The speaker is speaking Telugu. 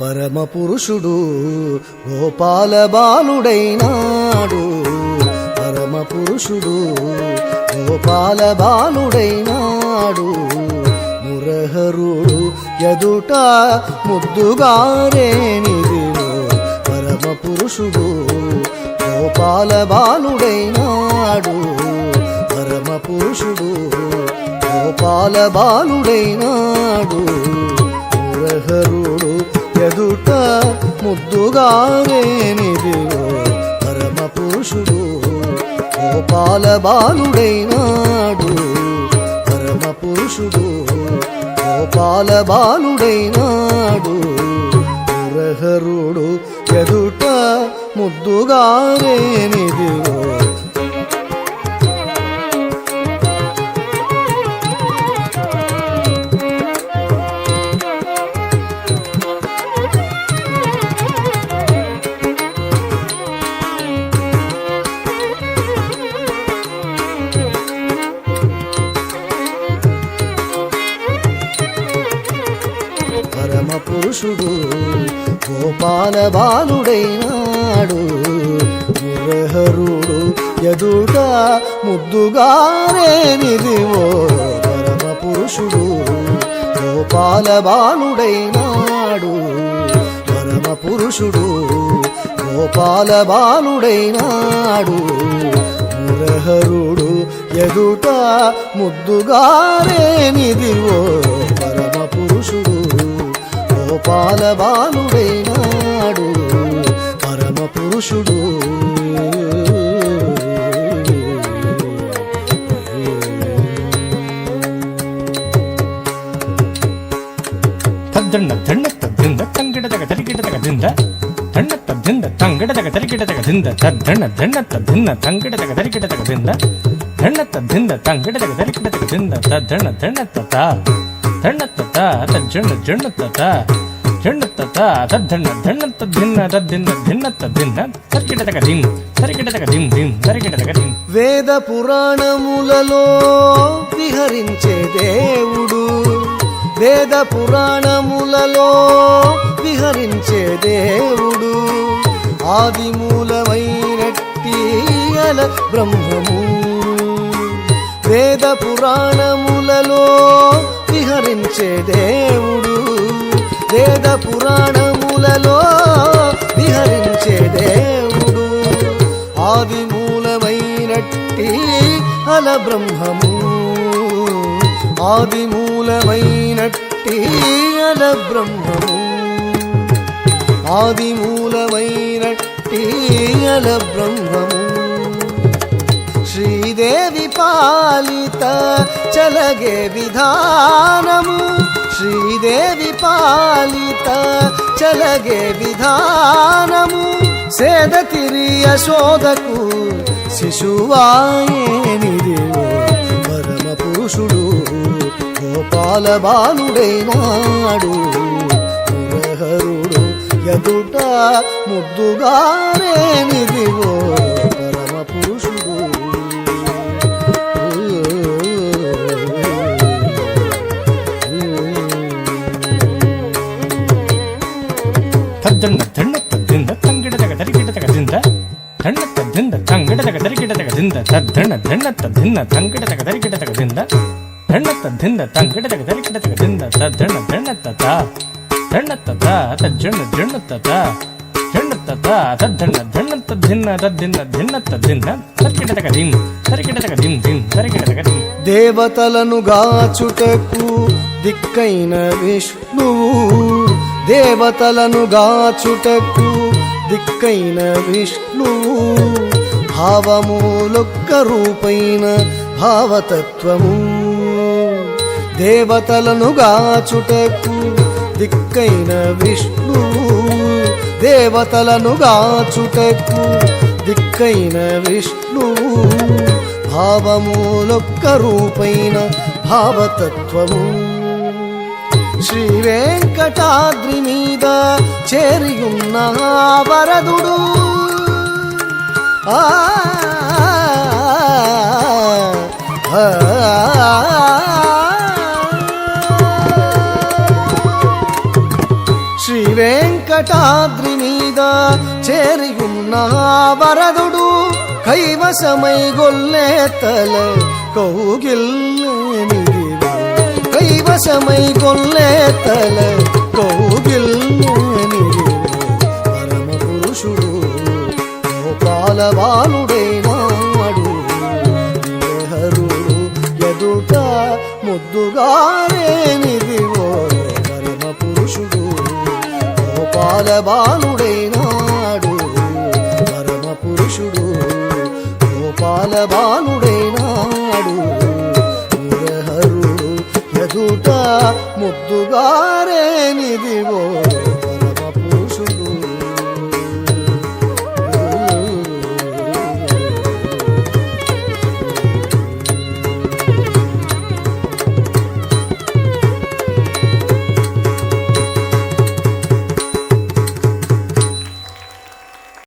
పరమ పురుషుడు గోపాల బాలుడైనాడు. పరమ పురుషుడు గోపాల బాలుడైనాడు. మురహరుడు ఎదుట ముద్దుగారేనిదివో. పరమ పురుషుడు గోపాల బాలుడైనాడు. పరమ పురుషుడు గోపాల బాలుడైనాడు. మురహరుడు ఎదుట ముద్దుగారేనిదివో. పరమ పురుషుడు గోపాల బాలుడైనాడు. పరమ పురుషుడు గోపాల బాలుడైనాడు. మురహరుడు ఎదుట ముద్దుగారేనిదివో. పరమ పురుషుడు గోపాల బాలుడైనాడు. మురహరుడు ఎదుట ముద్దుగారేనిదివో. పరమ పురుషుడు గోపాల బాలుడైనాడు. పరమ పురుషుడు గోపాల బాలుడైనాడు. మురహరుడు ఎదుట ముద్దుగారేనిదివో. పరమ పురుషుడు గోపాల బాలుడైనాడు. పరమ పురుషుడు తద్దండ దండత దింద తంగిడదగ తరిగిడదగ దింద దండత దింద తంగిడదగ తరిగిడదగ దింద తద్దండ దండత దింద తంగిడదగ తరిగిడదగ దింద దండత దింద తంగిడదగ తరిగిడదగ దింద తద్దండ దండత దండత తజ్జండ జండత జండత తద్దండ దండత దిన్న తద్దిన్న దిన్నత దిన్న తరిగిడదగ దిం తరిగిడదగ దిం దిం తరిగిడదగ దిం. వేద పురాణములలో విహరించే దేవుడు. వేద పురాణములలో విహరించే దేవుడు. ఆదిమూలమైనట్టి అల బ్రహ్మము. వేద పురాణములలో విహరించే దేవుడు. వేద పురాణములలో విహరించే దేవుడు. ఆదిమూలమైనట్టి అల బ్రహ్మము. ఆదిమూలమైనట్టి అల బ్రహ్మము. ఆదిమూలమైనట్టి అల బ్రహ్మము. శ్రీదేవి పాలిత చలగే విధానము. శ్రీదేవి పాలిత చలగే విధానము. సేదతిరి యశోదకు శిశువాయేనిదివో. పరమ పురుషుడు గోపాల బాలుడైనాడు. మురహరుడు ఎదుట ముద్దుగారేనిదివో. పరమ పురుషుడు తద్దండ దండత దింద తంగిడదగ తరిగిడదగ దింద దండత దింద తంగిడదగ తరిగిడదగ దింద తద్దండ దండత దిన్న తంగిడదగ తరిగిడదగ దింద దండత దింద తంగిడదగ తరిగిడదగ దింద తద్దండ దండత దండత తజ్జండ జండత జండత తద్దండ దండత దిన్న తద్దిన్న దిన్నత దిన్న తరిగిడదగ దిం తరిగిడదగ దిం దిం తరిగిడదగ దిం. దేవతలను గాచుటకు దిక్కైన విష్ణువు. దేవతలను గాచుటకు దిక్కైన విష్ణువు. భావములొక్క రూపైన భావతత్వము. దేవతలను గాచుటకు దిక్కైన విష్ణువు. దేవతలను గాచుటకు దిక్కైన విష్ణువు. భావములొక్క రూపైన భావతత్వము. శ్రీ వెంకటాద్రి మీద చేరియున్న వరదుడు. శ్రీ వెంకటాద్రి మీద చేరియున్న వరదుడు కైవసమై గొల్లే తల కౌగిల్లేనిదివో కైవసమై గొల్లే తల కౌగిల్లేనిదివో పరమ పురుషుడు గోపాలబాలుడైనాడు హరుడు ఎదుట ముద్దుగారేనిదివో పరమ పురుషుడు గోపాలబాలుడైనాడు పరమ పురుషుడు గోపాలబాలుడైనాడు హరుడు ఎదుట ముద్దుగారేనిదివో